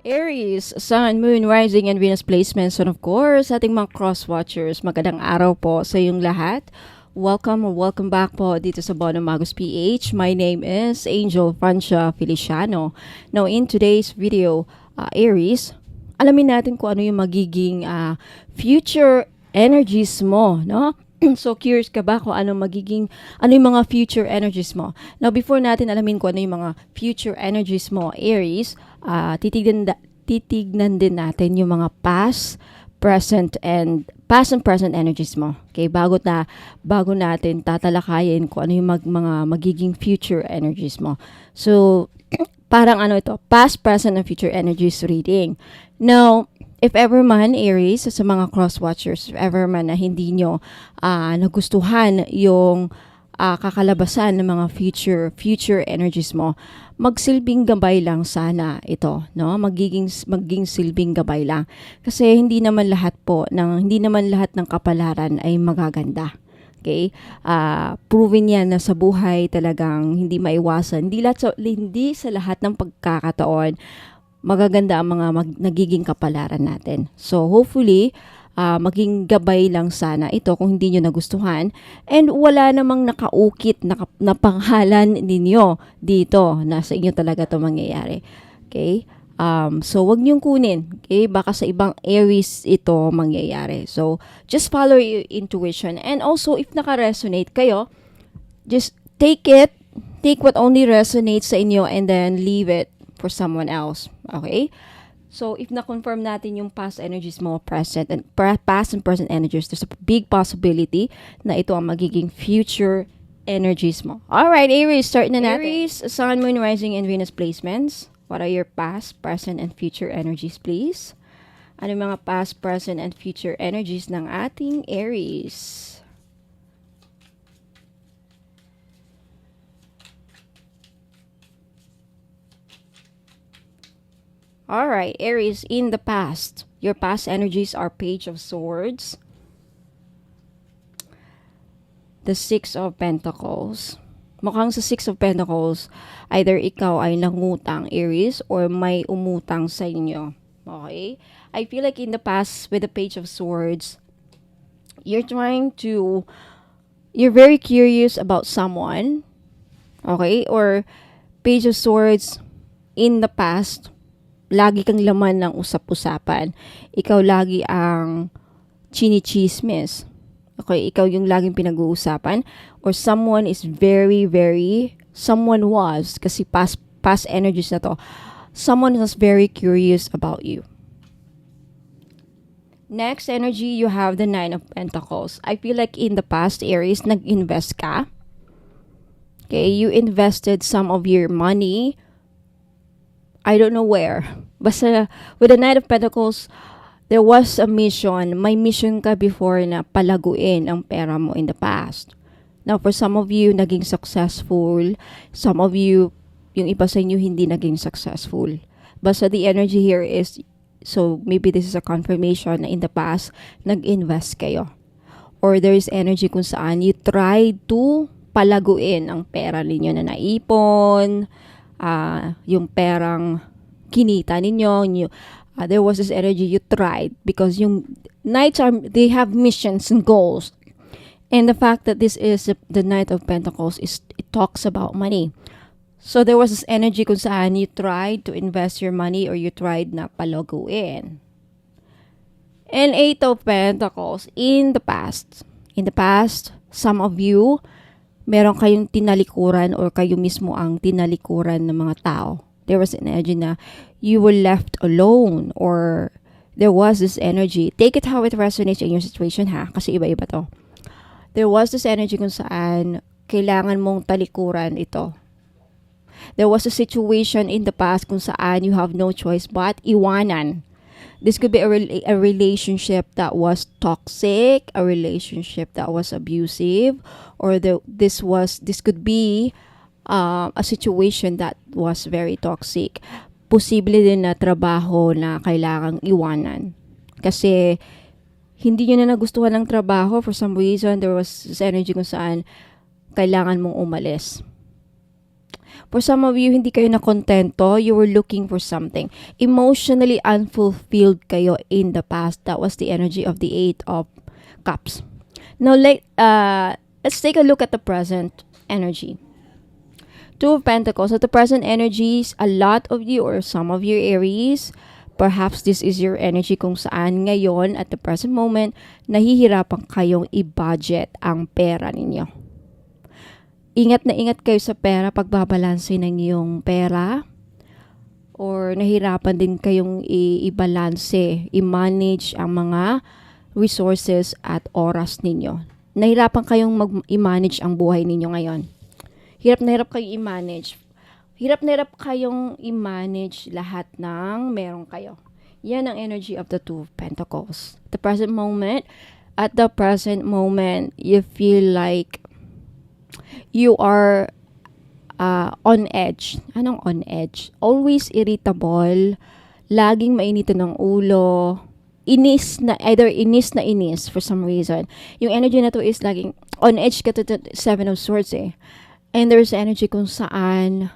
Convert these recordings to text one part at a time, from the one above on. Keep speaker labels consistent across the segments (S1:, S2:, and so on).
S1: Aries, Sun, Moon, Rising, and Venus placements. And of course, ating mga cross-watchers, magandang araw po sa iyong lahat. Welcome or welcome back po dito sa Bono Magus PH. My name is Angel Francia Feliciano. Now, in today's video, Aries, alamin natin kung ano yung magiging future energies mo, no? So, curious ka ba kung ano yung mga future energies mo? Now, before natin alamin kung ano yung mga future energies mo, Aries, titignan din natin yung mga past and present energies mo. Okay, bago natin tatalakayin kung ano yung mga magiging future energies mo. So, parang past, present, and future energies reading. Now, if ever man, Aries, sa mga cross-watchers, if ever man na hindi nyo nagustuhan yung kakalabasan ng mga future energies mo, magsilbing gabay lang sana ito, no? Maging silbing gabay lang. Kasi hindi naman lahat ng kapalaran ay magaganda. Okay? Proven yan na sa buhay talagang hindi maiwasan. Hindi sa lahat ng pagkakataon magaganda ang mga nagiging kapalaran natin. So, hopefully, maging gabay lang sana ito kung hindi nyo nagustuhan. And wala namang nakaukit na pangalan ninyo dito na sa inyo talaga ito mangyayari. Okay? So, wag niyong kunin. Okay? Baka sa ibang Aries ito mangyayari. So, just follow your intuition. And also, if naka-resonate kayo, just take what only resonates sa inyo and then leave it for someone else. Okay? So, if na-confirm natin yung past energies mo, past and present energies, there's a big possibility na ito ang magiging future energies mo. Alright, Aries, start na natin. Aries, Sun, Moon, Rising, and Venus placements. What are your past, present, and future energies, please? Ano yung mga past, present, and future energies ng ating Aries? Alright, Aries, in the past, your past energies are Page of Swords, the Six of Pentacles. Mukhang sa Six of Pentacles, either ikaw ay nangutang, Aries, or may umutang sa inyo. Okay? I feel like in the past, with the Page of Swords, you're very curious about someone. Okay? Or Page of Swords, in the past, lagi kang laman ng usap-usapan. Ikaw lagi ang chinichismis. Okay, ikaw yung laging pinag-uusapan. Or someone was, kasi past energies na to, someone was very curious about you. Next energy, you have the Nine of Pentacles. I feel like in the past, Aries, nag-invest ka. Okay, you invested some of your money. I don't know where. Basta, with the Knight of Pentacles, there was a mission. May mission ka before na palaguin ang pera mo in the past. Now, for some of you, naging successful. Some of you, yung iba sa inyo, hindi naging successful. Basta the energy here is, so maybe this is a confirmation na in the past, nag-invest kayo. Or there is energy kung saan you tried to palaguin ang pera ninyo na naipon, yung perang kinita ninyo, there was this energy you tried because yung knights they have missions and goals, and the fact that this is the Knight of Pentacles it talks about money. So there was this energy kung saan you tried to invest your money or you tried na palaguin. And Eight of Pentacles, in the past, some of you meron kayong tinalikuran or kayo mismo ang tinalikuran ng mga tao. There was an energy na you were left alone or there was this energy. Take it how it resonates in your situation ha, kasi iba-iba to. There was this energy kung saan kailangan mong talikuran ito. There was a situation in the past kung saan you have no choice but iwanan. This could be a relationship that was toxic, a relationship that was abusive, or this could be a situation that was very toxic. Posible din na trabaho na kailangang iwanan. Kasi hindi nyo na nagustuhan ng trabaho for some reason. There was this energy kung saan kailangan mong umalis. For some of you, hindi kayo nakontento. You were looking for something. Emotionally unfulfilled kayo in the past. That was the energy of the Eight of Cups. Now, let's take a look at the present energy. Two of Pentacles. At the present energies, a lot of you or some of you Aries, perhaps this is your energy kung saan ngayon at the present moment, nahihirapan kayong i-budget ang pera ninyo. Ingat na ingat kayo sa pera, pagbabalanse ng iyong pera. Or nahirapan din kayong i-balanse, i-manage ang mga resources at oras ninyo. Nahirapan kayong i-manage ang buhay ninyo ngayon. Hirap na hirap kayong i-manage. Hirap na hirap kayong i-manage lahat ng meron kayo. Yan ang energy of the Two of Pentacles. At the present moment, you feel like you are on edge. Anong on edge? Always irritable, laging mainitin ng ulo, either inis for some reason. Yung energy na to is laging on edge ka to the Seven of Swords eh. And there's energy kung saan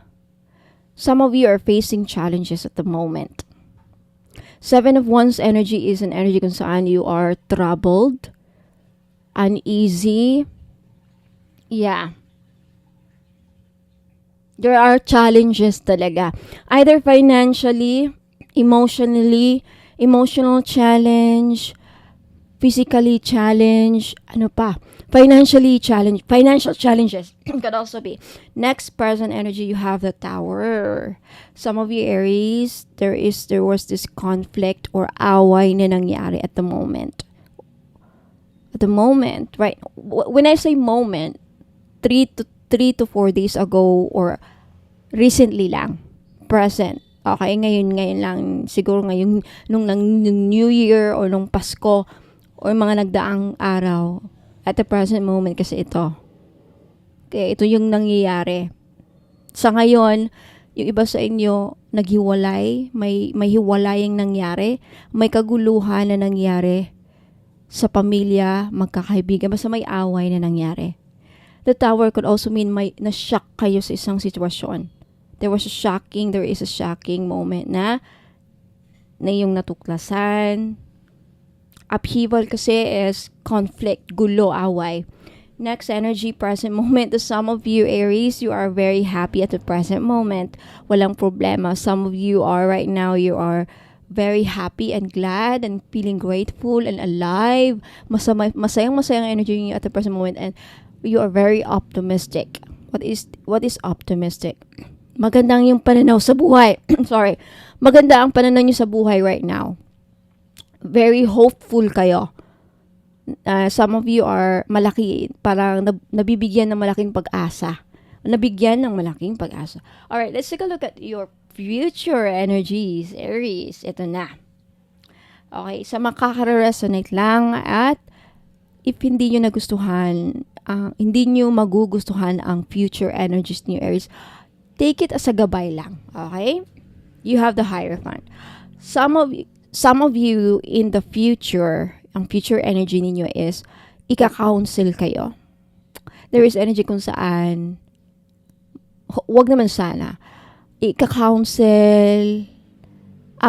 S1: some of you are facing challenges at the moment. Seven of Wands energy is an energy kung saan you are troubled, uneasy. Yeah. There are challenges talaga. Either financially, emotional challenge, physically challenge, financial challenges could also be. Next present energy, you have the Tower. Some of you Aries, there was this conflict or away na nangyari at the moment. At the moment, right? When I say moment, 3 to 4 days ago or recently lang, present. Okay, ngayon lang, siguro ngayon, nung New Year or nung Pasko or mga nagdaang araw, at the present moment kasi ito. Okay, ito yung nangyayari. Sa ngayon, yung iba sa inyo, naghiwalay, may hiwalayang nangyari, may kaguluhan na nangyari sa pamilya, magkakaibigan, basta may away na nangyari. The Tower could also mean may na-shock kayo sa isang sitwasyon. There is a shocking moment na yung natuklasan. Upheaval kasi is conflict, gulo, away. Next energy, present moment. To some of you Aries, you are very happy at the present moment. Walang problema. Some of you are right now, you are very happy and glad and feeling grateful and alive. Masayang energy niyo at the present moment, and you are very optimistic. What is optimistic? Magandang yung pananaw sa buhay. Sorry. Maganda ang pananaw niyo sa buhay right now. Very hopeful kayo. Some of you are parang nabibigyan ng malaking pag-asa. Alright, let's take a look at your future energies, Aries. Ito na. Okay, sa makaka-resonate lang, at if hindi nyo nagustuhan, hindi nyo magugustuhan ang future energies niyo, Aries, take it as a gabay lang. Okay? You have the Hierophant. Some of you in the future, ang future energy ninyo is ika-counsel kayo. There is energy kung saan, wag naman sana, ika-counsel,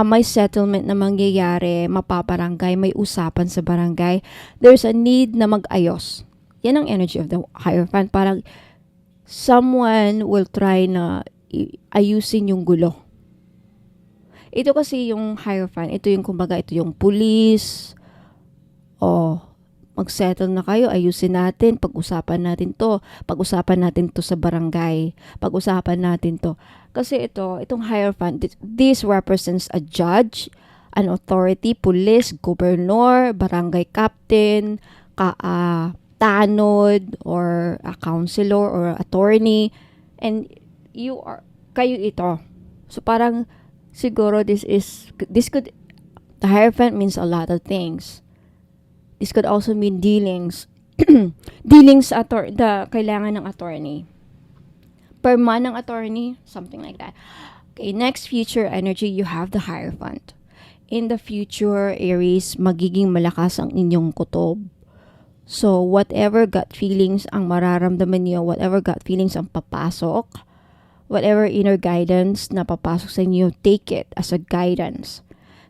S1: may settlement na mangyayari, mapaparangay, may usapan sa barangay. There's a need na mag-ayos. Yan ang energy of the Hierophant. Parang someone will try na ayusin yung gulo. Ito kasi yung Hierophant, ito yung kumbaga, ito yung police. Mag-settle na kayo, ayusin natin, pag-usapan natin to sa barangay, pag-usapan natin to. Kasi itong Hierophant, this represents a judge, an authority, police, governor, barangay captain, tanod, or a counselor, or attorney, and kayo ito. So parang, siguro the Hierophant means a lot of things. This could also mean dealings. Dealings kailangan ng attorney. Perma ng attorney, something like that. Okay, next future energy, you have the Hierophant. In the future, Aries, magiging malakas ang inyong kutob. So, whatever gut feelings ang mararamdaman niyo, whatever gut feelings ang papasok, whatever inner guidance na papasok sa inyo, take it as a guidance.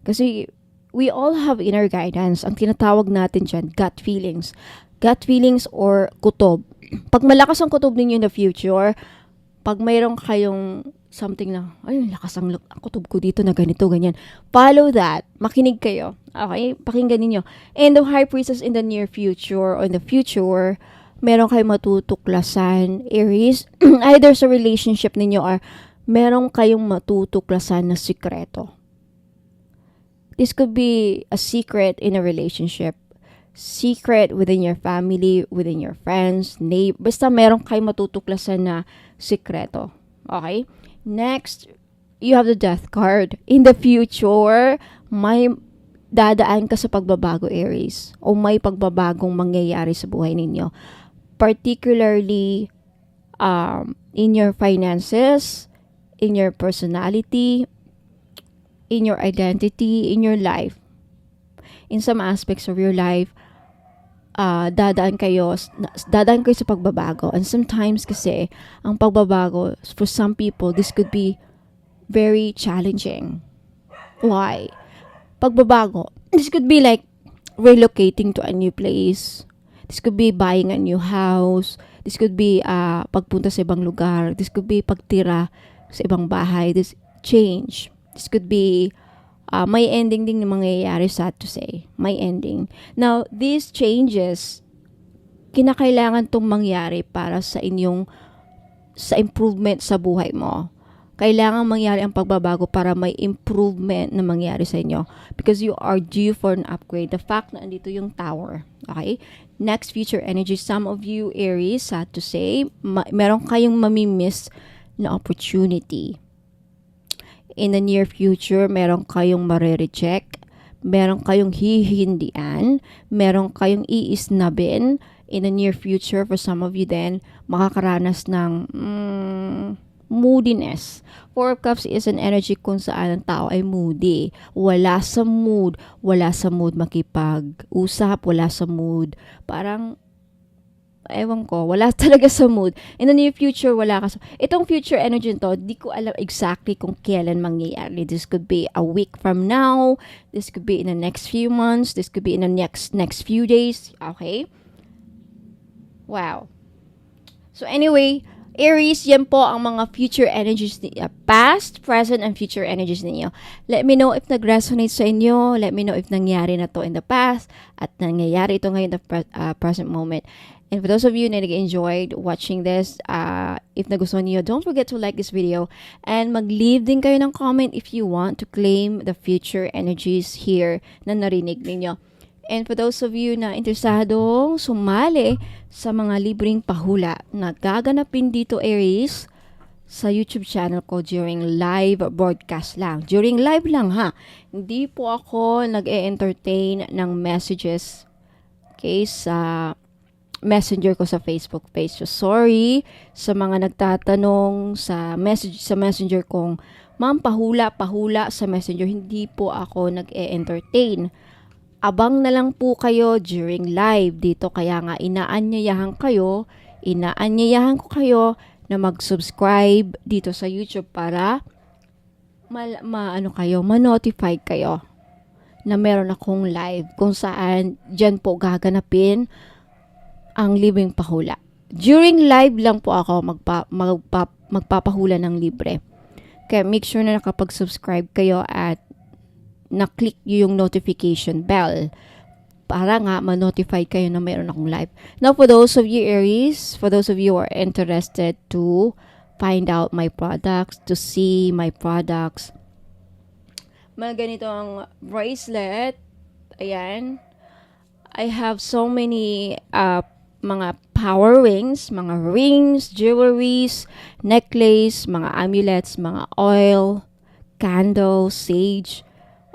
S1: Kasi we all have inner guidance. Ang tinatawag natin dyan, gut feelings. Gut feelings or kutob. Pag malakas ang kutob ninyo in the future, pag mayroon kayong something na, ay, lakas ang kutob ko dito na ganito, ganyan. Follow that. Makinig kayo. Okay? Pakinggan ninyo. And the high priestess in the near future or in the future, meron kayong matutuklasan, Aries, either sa relationship ninyo or meron kayong matutuklasan na sikreto. This could be a secret in a relationship, secret within your family, within your friends, neighbor, basta meron kayong matutuklasan na sikreto. Okay? Next, you have the death card. In the future, may dadaan ka sa pagbabago, Aries, o may pagbabagong mangyayari sa buhay ninyo. Particularly in your finances, in your personality, in your identity, in your life. In some aspects of your life, dadaan kayo sa pagbabago. And sometimes kasi, ang pagbabago, for some people, this could be very challenging. Why? Pagbabago, this could be like relocating to a new place. This could be buying a new house. This could be pagpunta sa ibang lugar. This could be pagtira sa ibang bahay. This change. This could be may ending din na mangyayari, sad to say. May ending. Now, these changes, kinakailangan itong mangyari para sa improvement sa buhay mo. Kailangan mangyari ang pagbabago para may improvement na mangyari sa inyo. Because you are due for an upgrade. The fact na andito yung tower. Okay? Next, future energy. Some of you, Aries, sad to say, meron kayong mamimiss na opportunity. In the near future, meron kayong marereject, meron kayong hihindian, meron kayong iisnabin. In the near future, for some of you then, makakaranas ng moodiness. Four of Cups is an energy kung saan ang tao ay moody. Wala sa mood makipag-usap, wala sa mood. Parang, ewan ko, wala talaga sa mood. In the near future, wala ka. Itong future energy to, di ko alam exactly kung kailan mangyayari. This could be a week from now. This could be in the next few months. This could be in the next few days. Okay? Wow. So anyway, Aries, yan po ang mga future energies, past, present, and future energies ninyo. Let me know if nag-resonate sa inyo. Let me know if nangyari na to in the past at nangyayari ito ngayon in the present moment. And for those of you na nag-enjoyed watching this, if nagustuhan niyo, don't forget to like this video and mag-leave din kayo ng comment if you want to claim the future energies here na narinig ninyo. And for those of you na interesadong sumali sa mga libreng pahula na gaganapin dito, Aries, sa YouTube channel ko during live broadcast lang. During live lang ha. Hindi po ako nag-e-entertain ng messages, okay, sa messenger ko sa Facebook page. So sorry sa mga nagtatanong sa messenger kong, ma'am, pahula sa messenger. Hindi po ako nag-e-entertain. Abang na lang po kayo during live dito. Kaya nga inaanyayahan ko na mag-subscribe dito sa YouTube para ma-notify kayo na meron akong live kung saan dyan po gaganapin ang libreng pahula. During live lang po ako magpapahula ng libre. Kaya make sure na nakapag-subscribe kayo at na-click yung notification bell para nga ma-notify kayo na mayroon akong live. Now, for those of you, Aries, for those of you who are interested to find out my products, to see my products, mga ganitong bracelet, ayan, I have so many mga power rings, jewelries, necklace, mga amulets, mga oil, candles, sage.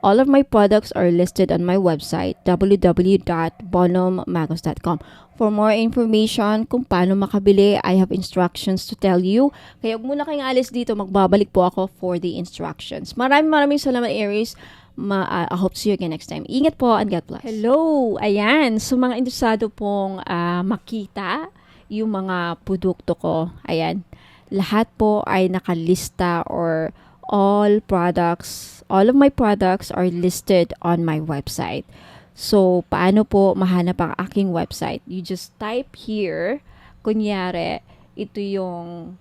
S1: All of my products are listed on my website, www.bonhommagos.com. For more information kung paano makabili, I have instructions to tell you. Kaya huwag muna kayong alis dito, magbabalik po ako for the instructions. Maraming salamat, Aries. I hope to see you again next time. Ingat po and God bless. Hello! Ayan, so mga interesado pong makita yung mga produkto ko, ayan, lahat po ay nakalista, or all of my products are listed on my website. So, paano po mahanap ang aking website? You just type here, kunyari, ito yung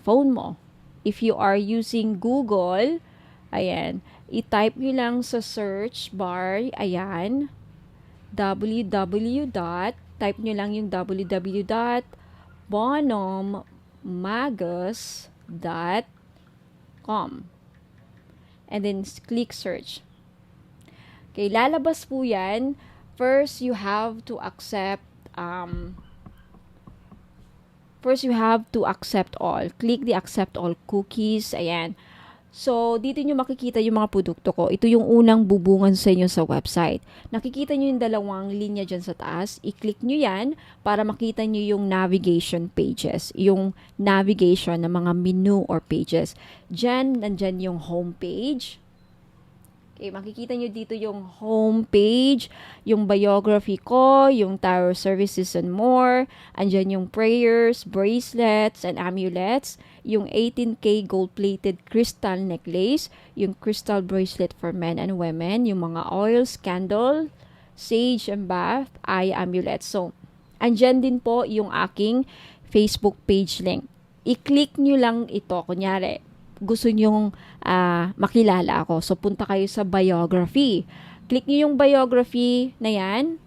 S1: phone mo. If you are using Google, ayan, i-type nyo lang sa search bar, ayan, type nyo lang yung www.bonhommagos.com, and then click search. Okay, lalabas po yan. First, you have to accept all. Click the accept all cookies. Ayan. So, dito nyo makikita yung mga produkto ko. Ito yung unang bubungan sa inyo sa website. Nakikita nyo yung dalawang linya dyan sa taas. I-click nyo yan para makita nyo yung navigation pages. Yung navigation ng mga menu or pages. Dyan, nandyan yung home page. Okay, makikita nyo dito yung home page, yung biography ko, yung tarot services and more. Andyan yung prayers, bracelets, and amulets. Yung 18K gold-plated crystal necklace, yung crystal bracelet for men and women, yung mga oils, candle, sage and bath, eye amulet. So, andyan din po yung aking Facebook page link. I-click nyo lang ito. Kunyari, gusto nyong makilala ako. So, punta kayo sa biography. Click nyo yung biography na yan.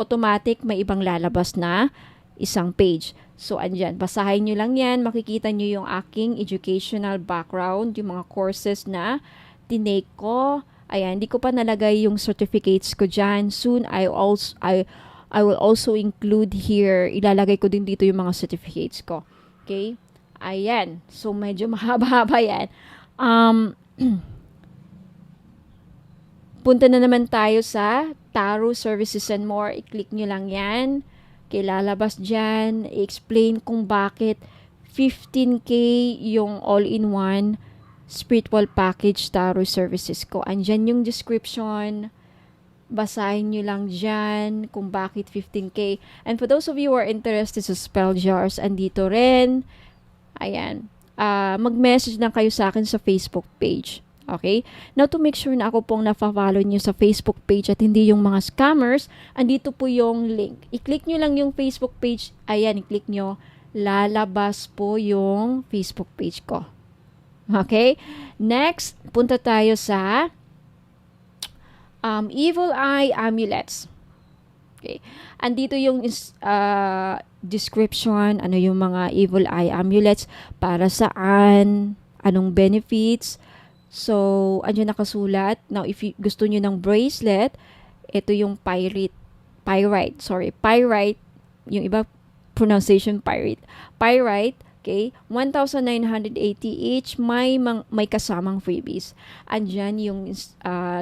S1: Automatic, may ibang lalabas na isang page. So, andyan. Basahin nyo lang yan. Makikita nyo yung aking educational background, yung mga courses na tinake ko. Ayan, hindi ko pa nalagay yung certificates ko dyan. Soon, I will also include here, ilalagay ko din dito yung mga certificates ko. Okay? Ayan. So, medyo mahaba-haba yan. Punta na naman tayo sa tarot services and more. I-click nyo lang yan. Lalabas dyan. I-explain kung bakit 15K yung all-in-one spiritual package tarot services ko. Andyan yung description. Basahin nyo lang dyan kung bakit 15K. And for those of you who are interested sa spell jars, andito rin. Ayan. Mag-message lang kayo sa akin sa Facebook page. Okay? Now, to make sure na ako pong nafa-follow nyo sa Facebook page at hindi yung mga scammers, andito po yung link. I-click nyo lang yung Facebook page. Ayan, i-click nyo. Lalabas po yung Facebook page ko. Okay? Next, punta tayo sa Evil Eye Amulets. Okay. Andito yung description, ano yung mga Evil Eye Amulets, para saan, anong benefits. So, andyan nakasulat. Now, if gusto nyo ng bracelet, ito yung pyrite. Yung iba pronunciation pyrite. Pyrite, okay, 1,980 each, may kasamang freebies. Andyan yung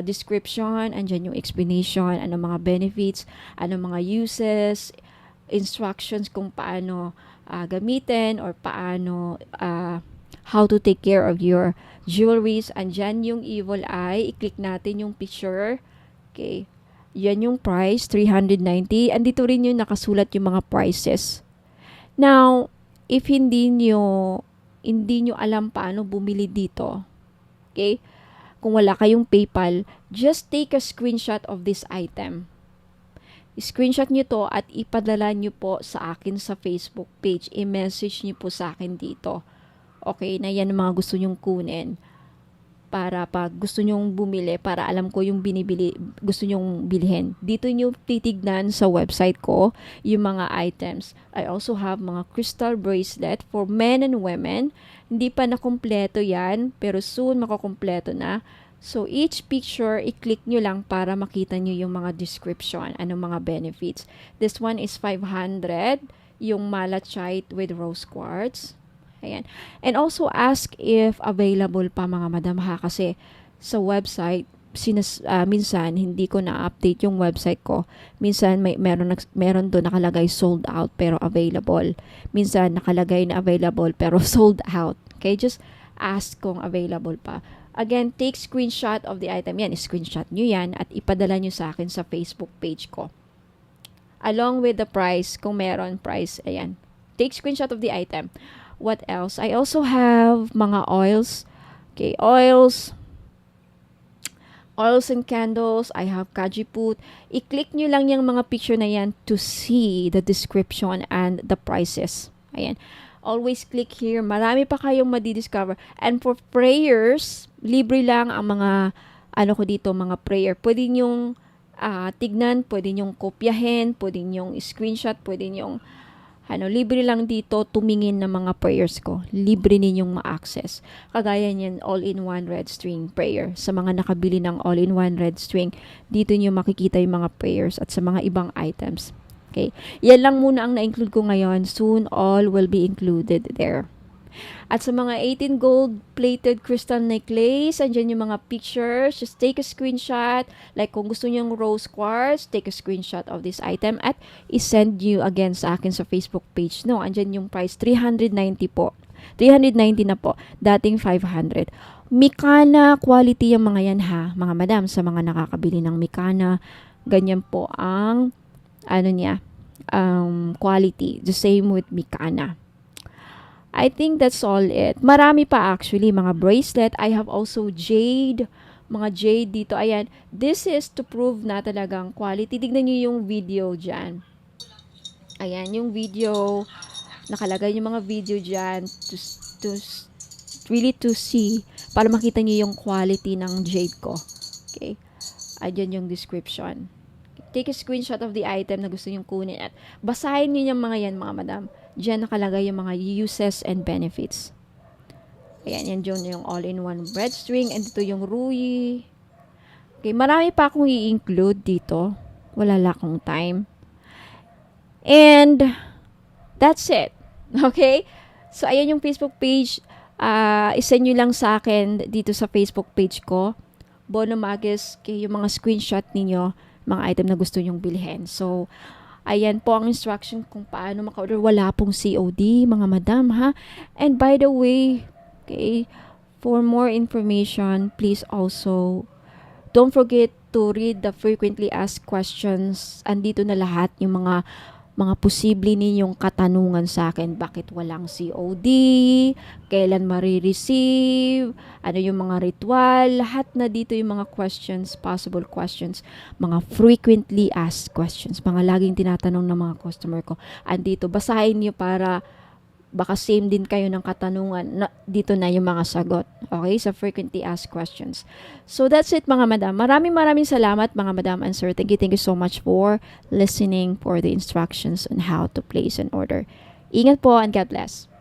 S1: description, andyan yung explanation, ano mga benefits, ano mga uses, instructions kung paano gamitin, or paano how to take care of your jewelries. Andyan yung Evil Eye. I-click natin yung picture. Okay. Yan yung price, 390. Andito rin yung nakasulat yung mga prices. Now, if hindi nyo alam paano bumili dito, okay, kung wala kayong PayPal, just take a screenshot of this item. Screenshot nyo to at ipadala nyo po sa akin sa Facebook page. I-message nyo po sa akin dito. Okay, na yan ang mga gusto nyong kunin. Para pag gusto nyong bumili, para alam ko yung gusto nyong bilhin. Dito nyo titignan sa website ko yung mga items. I also have mga crystal bracelet for men and women. Hindi pa nakumpleto yan, pero soon makukumpleto na. So, each picture, i-click nyo lang para makita nyo yung mga description, anong mga benefits. This one is 500, yung malachite with rose quartz. Ayan. And also ask if available pa, mga madam, ha, kasi sa website, minsan hindi ko na-update yung website ko. Minsan meron doon nakalagay sold out pero available. Minsan nakalagay na available pero sold out. Okay, just ask kung available pa. Again, take screenshot of the item. Yan, screenshot nyo yan at ipadala nyo sa akin sa Facebook page ko. Along with the price, kung meron price, ayan. Take screenshot of the item. What else? I also have mga oils. Okay, oils and candles. I have Kajiput. I-click nyo lang yung mga picture na yan to see the description and the prices. Ayan. Always click here. Marami pa kayong madidiscover. And for prayers, libre lang ang mga, ano ko dito, mga prayer. Pwede nyong tignan, pwede nyong kopyahin, pwede nyong screenshot, pwede nyong libre lang dito tumingin ng mga prayers ko. Libre ninyong ma-access. Kagaya niyan, all-in-one red string prayer. Sa mga nakabili ng all-in-one red string, dito niyo makikita yung mga prayers at sa mga ibang items. Okay? Yan lang muna ang na-include ko ngayon. Soon, all will be included there. At sa mga 18 gold-plated crystal necklace, andyan yung mga pictures. Just take a screenshot. Like kung gusto nyo yung rose quartz, take a screenshot of this item at isend you again sa akin sa Facebook page. No, andyan yung price, 390 po. 390 na po. Dating 500. Mikana quality yung mga yan ha, mga madam, sa mga nakakabili ng Mikana. Ganyan po ang quality. The same with Mikana. I think that's all it. Marami pa actually, mga bracelet. I have also jade. Mga jade dito. Ayan. This is to prove na talagang quality. Tignan nyo yung video dyan. Ayan, yung video. Nakalagay yung mga video dyan to really to see. Para makita nyo yung quality ng jade ko. Okay. Ayan yung description. Take a screenshot of the item na gusto nyo kunin at basahin nyo yung mga yan, mga madam. Diyan nakalagay yung mga uses and benefits. Ayan, yan dyan yung all-in-one red string. And dito yung Rui. Okay, marami pa akong i-include dito. Wala lang akong time. And that's it. Okay? So, ayan yung Facebook page. Isend nyo lang sa akin dito sa Facebook page ko. Bono Magis, yung mga screenshot ninyo, mga item na gusto nyong bilhin. So, ayan po ang instruction kung paano maka-order. Wala pong COD, mga madam, ha? And by the way, okay, for more information, please also don't forget to read the frequently asked questions. Andito na lahat yung mga posible ninyong katanungan sa akin. Bakit walang COD? Kailan marireceive? Ano yung mga ritual? Lahat na dito yung mga questions, possible questions, mga frequently asked questions, mga laging tinatanong ng mga customer ko. Andito, basahin niyo para baka same din kayo ng katanungan. Dito na yung mga sagot. Okay? Sa frequently asked questions. So, that's it mga madam. Maraming salamat mga madam and sir. Thank you so much for listening for the instructions on how to place an order. Ingat po and God bless.